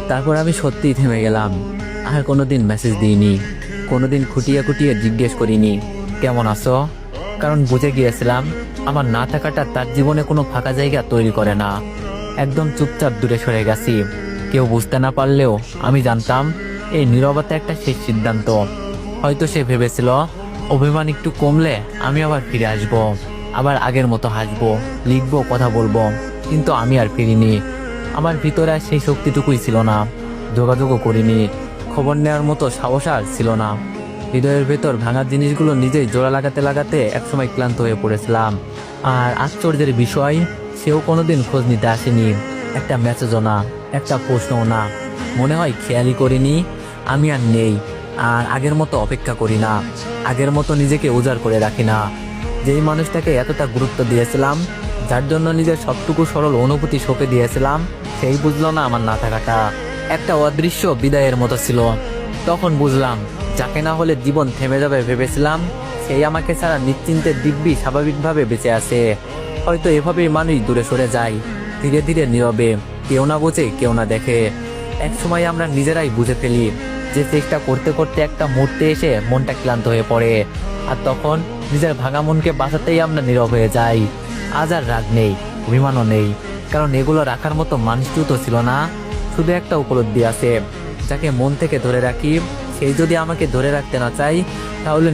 তারপর আমি সত্যিই থেমে গেলাম। আর কোনোদিন মেসেজ দিইনি, কোনোদিন খুঁটিয়ে খুঁটিয়ে জিজ্ঞেস করিনি কেমন আছো, কারণ বুঝে গিয়েছিলাম আমার না থাকাটা তার জীবনে কোনো ফাঁকা জায়গা তৈরি করে না। একদম চুপচাপ দূরে সরে গেছি। কেউ বুঝতে না পারলেও আমি জানতাম এই নীরবতা একটা শেষ সিদ্ধান্ত। হয়তো সে ভেবেছিল অভিমান একটু কমলে আমি আবার ফিরে আসবো, আবার আগের মতো হাসবো, লিখবো, কথা বলবো। কিন্তু আমি আর ফিরিনি। আমার ভিতরে আর সেই শক্তিটুকুই ছিল না। যোগাযোগও করিনি, খবর নেওয়ার মতো সাহস আর ছিল না। হৃদয়ের ভেতর ভাঙা জিনিসগুলো নিজেই জোড়া লাগাতে লাগাতে একসময় ক্লান্ত হয়ে পড়েছিলাম। আর আশ্চর্যের বিষয়, সেও কোনোদিন খোঁজ নিতে আসেনি। একটা মেসেজও না, একটা প্রশ্নও না। মনে হয় খেয়ালই করিনি আমি আর নেই। আর আগের মতো অপেক্ষা করি না, আগের মতো নিজেকে উজাড় করে রাখি না। যেই মানুষটাকে এতটা গুরুত্ব দিয়েছিলাম, যার জন্য নিজের সবটুকু সরল অনুভূতি সঁপে দিয়েছিলাম, সেই বুঝলো না আমার না থাকাটা একটা অদৃশ্য বিদায়ের মতো ছিল। তখন বুঝলাম যাকে না হলে জীবন থেমে যাবে ভেবেছিলাম, সেই আমাকে ছাড়া নিশ্চিন্তে দিব্যি স্বাভাবিকভাবে বেঁচে আছে। হয়তো এভাবেই মানুষ দূরে সরে যায়, ধীরে ধীরে নীরবে, কেউ না বোঝে কেউ না দেখে। এক সময় আমরা নিজেরাই বুঝে ফেলি যে চেষ্টা করতে করতে একটা মুহূর্তে এসে মনটা ক্লান্ত হয়ে পড়ে। আর তখন নিজের ভাঙা মনকে বাঁচাতেই আমরা নীরব হয়ে যাই। আজ আর রাগ নেই, অভিমানও নেই, কারণ এগুলো রাখার মতো মানুষটিও তো ছিল না। শুধু একটা উপলব্ধি আছে, যাকে মন থেকে ধরে রাখি, সেই যদি আমাকে ধরে রাখতে না চাই, তাহলে